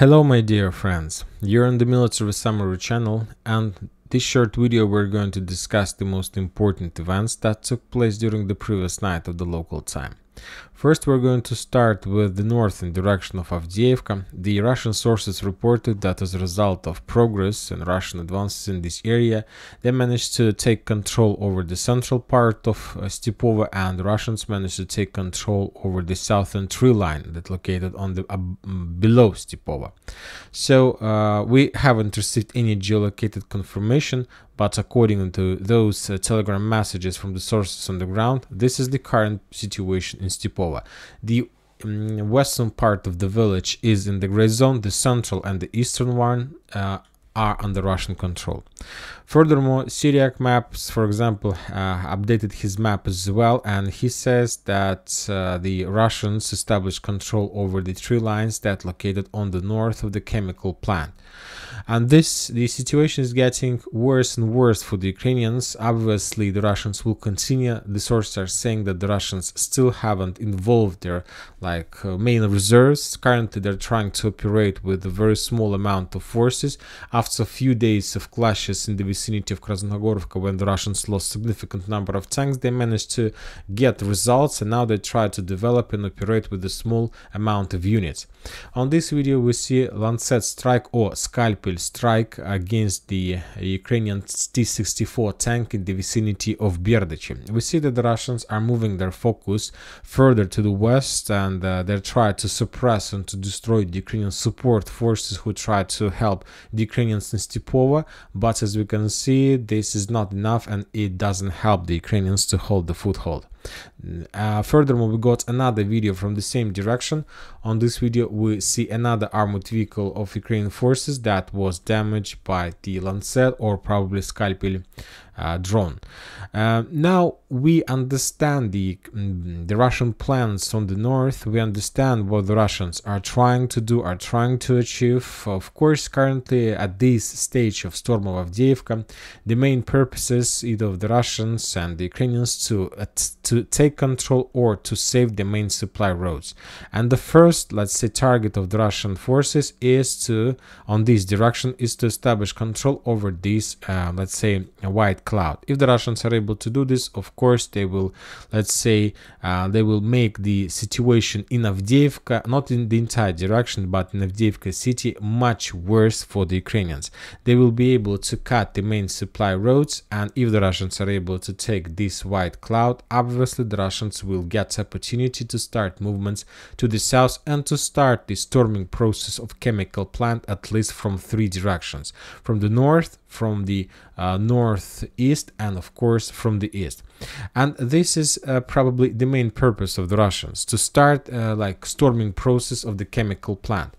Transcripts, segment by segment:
Hello my dear friends, you're on the Military Summary channel, and this short video we're going to discuss the most important events that took place during the previous night of the local time. First, we're going to start with the northern direction of Avdiivka. The Russian sources reported that as a result of progress and Russian advances in this area, they managed to take control over the central part of Stepova, and the Russians managed to take control over the southern tree line that located on the below Stepova. So we haven't received any geolocated confirmation, but according to those telegram messages from the sources on the ground, this is the current situation in Stepova. The western part of the village is in the gray zone, the central and the eastern one are under Russian control. Furthermore, Syriac Maps, for example, updated his map as well, and he says that the Russians established control over the tree lines that located on the north of the chemical plant. And the situation is getting worse and worse for the Ukrainians. Obviously, the Russians will continue. The sources are saying that the Russians still haven't involved their main reserves. Currently, they're trying to operate with a very small amount of forces. After a few days of clashes in the vicinity of Krasnogorovka, when the Russians lost significant number of tanks, they managed to get results, and now they try to develop and operate with a small amount of units. On this video, we see Lancet strike or Scalpel strike against the Ukrainian T-64 tank in the vicinity of Berdichi. We see that the Russians are moving their focus further to the west, and they try to suppress and to destroy the Ukrainian support forces who try to help the Ukrainians in Stepova, but as we can see, this is not enough and it doesn't help the Ukrainians to hold the foothold. Furthermore, we got another video from the same direction. On this video, we see another armored vehicle of Ukrainian forces that was damaged by the Lancet or probably Scalpel drone. Now we understand the Russian plans on the north. We understand what the Russians are trying to do, are trying to achieve. Of course, currently at this stage of storm of Avdiivka, the main purposes either of the Russians and the Ukrainians to take control or to save the main supply roads. And the first, let's say, target of the Russian forces is to, on this direction, is to establish control over this, let's say, a white cloud. If the Russians are able to do this, of course, they will, let's say, they will make the situation in Avdiivka, not in the entire direction, but in Avdiivka city, much worse for the Ukrainians. They will be able to cut the main supply roads, and if the Russians are able to take this white cloud, obviously the Russians will get opportunity to start movements to the south and to start the storming process of chemical plant, at least from three directions: from the north, from the northeast, and of course from the east. And this is probably the main purpose of the Russians, to start storming process of the chemical plant.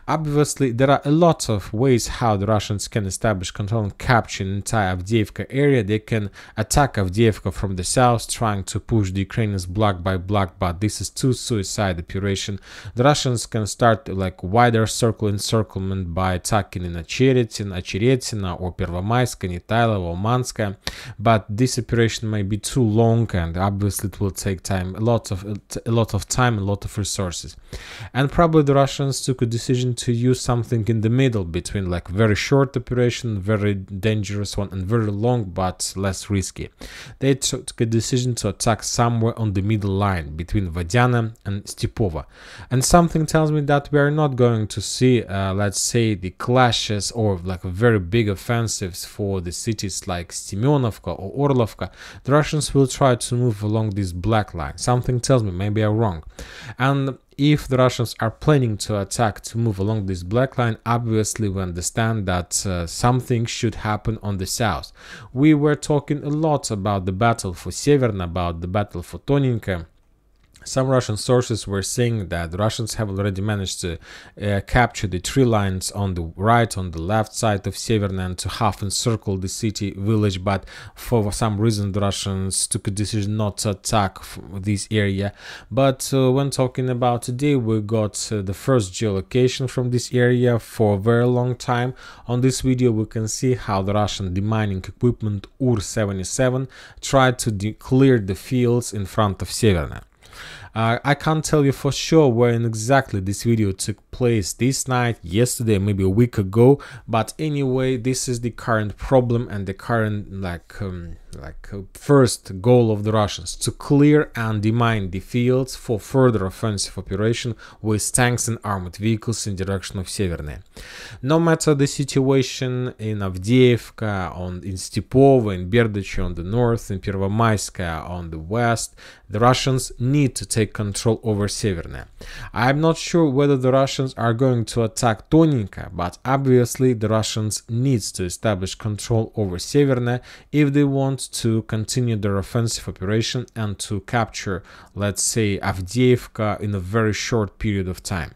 Obviously, there are a lot of ways how the Russians can establish control and capture the entire Avdiivka area. They can attack Avdiivka from the south, trying to push the Ukrainians block by block, but this is too suicide operation. The Russians can start wider circle encirclement by attacking in Очеретина or Первомайska, Nitaylovo, Umanska, but this operation may be too long, and obviously it will take time, a lot of time, a lot of resources. And probably the Russians took a decision to use something in the middle between very short operation, very dangerous one, and very long but less risky. They took a decision to attack somewhere on the middle line between Vadiana and Stepova. And something tells me that we are not going to see, let's say, the clashes or very big offensives for the cities like Semyonovka or Orlovka. The Russians will try to move along this black line. Something tells me, maybe I'm wrong. And if the Russians are planning to attack, to move along this black line, obviously we understand that something should happen on the south. We were talking a lot about the battle for Severna, about the battle for Toninka. Some Russian sources were saying that the Russians have already managed to capture the tree lines on the right, on the left side of Severna, and to half encircle the city village, but for some reason the Russians took a decision not to attack this area. But when talking about today, we got the first geolocation from this area for a very long time. On this video we can see how the Russian demining equipment UR-77 tried to clear the fields in front of Severna. I can't tell you for sure when exactly this video took place, this night, yesterday, maybe a week ago, but anyway, this is the current problem and the current first goal of the Russians, to clear and demine the fields for further offensive operation with tanks and armored vehicles in direction of Severnaya. No matter the situation in Avdiivka, in Stepovo, in Berdichi on the north, in Pervomayskaya on the west, the Russians need to take control over Severnaya. I'm not sure whether the Russians are going to attack Toninka, but obviously the Russians need to establish control over Severnaya if they want to continue their offensive operation and to capture, let's say, Avdiivka in a very short period of time.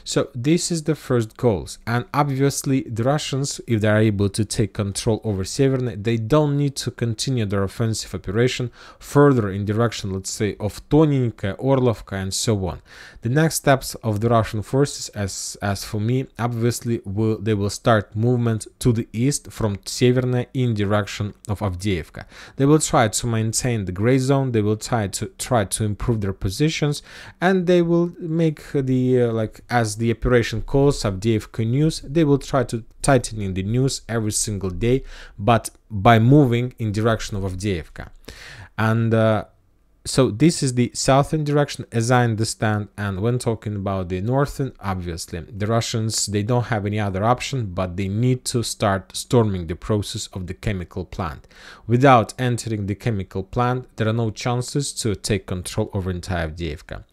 So this is the first goals, and obviously the Russians, if they are able to take control over Severnaya, they don't need to continue their offensive operation further in direction, let's say, of Toninka, Orlovka, and so on. The next steps of the Russian forces, as for me, obviously they will start movement to the east from Severnaya in direction of Avdiivka. They will try to maintain the gray zone, they will try to improve their positions, and they will make the as the operation calls Avdiivka news, they will try to tighten in the news every single day, but by moving in direction of Avdiivka. And so this is the southern direction, as I understand. And when talking about the northern, obviously the Russians, they don't have any other option, but they need to start storming the process of the chemical plant. Without entering the chemical plant, there are no chances to take control over entire Avdiivka.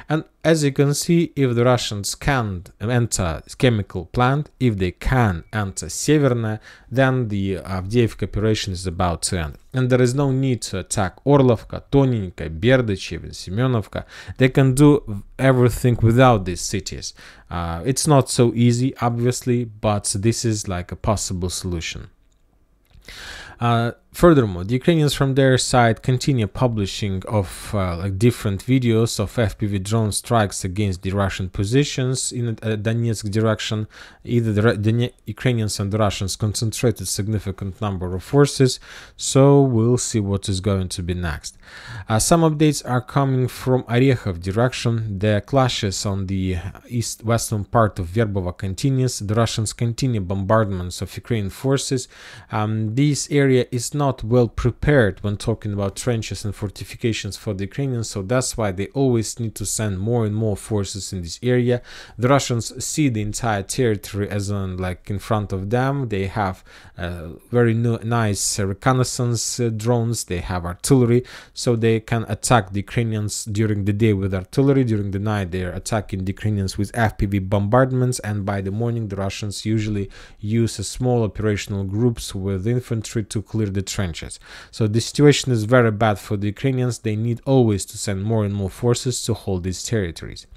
And as you can see, if the Russians can't enter chemical plant, if they can enter Severnaya, then the Avdiivka operation is about to end. And there is no need to attack Orlovka, Toninka, Berdichi, even Semyonovka. They can do everything without these cities. It's not so easy, obviously, but this is like a possible solution. Furthermore, the Ukrainians from their side continue publishing of different videos of FPV drone strikes against the Russian positions in Donetsk direction. Either the Ukrainians and the Russians concentrated significant number of forces, so we'll see what is going to be next. Some updates are coming from Orekhov direction. The clashes on the east-western part of Verbova continues. The Russians continue bombardments of Ukrainian forces. This area is not well prepared when talking about trenches and fortifications for the Ukrainians, so that's why they always need to send more and more forces in this area. The Russians see the entire territory as in front of them. They have very nice reconnaissance drones, they have artillery, so they can attack the Ukrainians during the day with artillery. During the night they are attacking the Ukrainians with FPV bombardments, and by the morning the Russians usually use small operational groups with infantry to clear the trenches. So the situation is very bad for the Ukrainians. They need always to send more and more forces to hold these territories.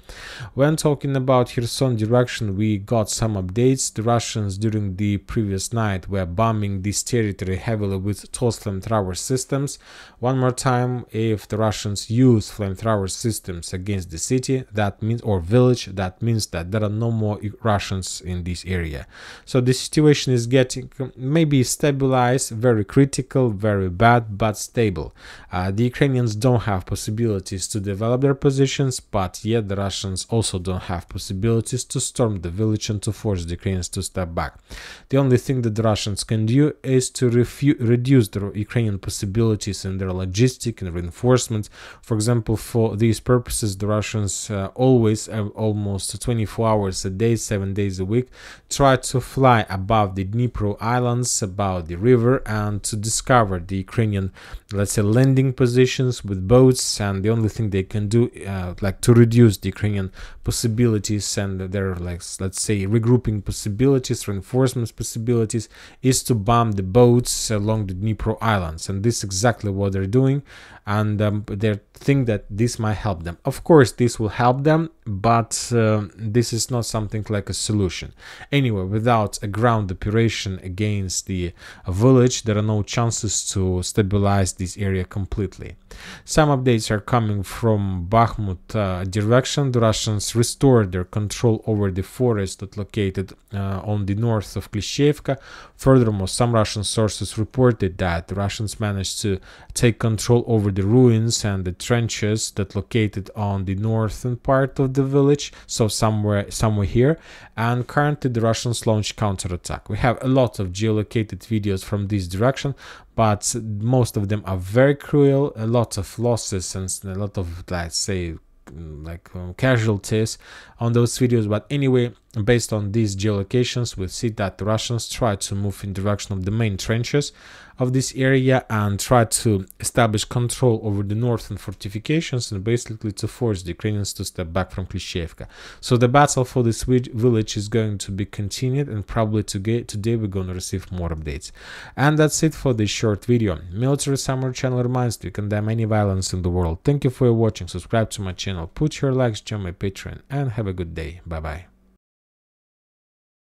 When talking about Kherson direction, we got some updates. The Russians during the previous night were bombing this territory heavily with TOS flamethrower systems. One more time, if the Russians use flamethrower systems against the city, that means, or village, that means that there are no more Russians in this area. So the situation is getting maybe stabilized, very critical, very bad, but stable. The Ukrainians don't have possibilities to develop their positions, but yet the Russians also don't have possibilities to storm the village and to force the Ukrainians to step back. The only thing that the Russians can do is to reduce the Ukrainian possibilities in their logistic and reinforcements. For example, for these purposes, the Russians always, almost 24 hours a day, 7 days a week, try to fly above the Dnipro Islands, above the river, and to discover the Ukrainian, let's say, landing positions with boats. And the only thing they can do, to reduce the Ukrainian possibilities and their, let's say, regrouping possibilities, reinforcements possibilities, is to bomb the boats along the Dnipro Islands. And this is exactly what they're doing, and they think that this might help them. Of course, this will help them, but this is not something like a solution. Anyway, without a ground operation against the village, there are no chances to stabilize this area completely. Some updates are coming from Burmut Direction. the Russians restored their control over the forest that located on the north of Klishchiivka. Furthermore, some Russian sources reported that the Russians managed to take control over the ruins and the trenches that located on the northern part of the village, so somewhere here. And currently the Russians launched counterattack. We have a lot of geolocated videos from this direction, but most of them are very cruel, a lot of losses and a lot of, let's say, casualties on those videos. But anyway, based on these geolocations, we see that the Russians try to move in direction of the main trenches of this area and try to establish control over the northern fortifications and basically to force the Ukrainians to step back from Klishchiivka. So the battle for this village is going to be continued, and probably today we're going to receive more updates. And that's it for this short video. Military Summary channel reminds you, condemn any violence in the world. Thank you for watching, subscribe to my channel, put your likes, join my Patreon, and have a good day. Bye bye.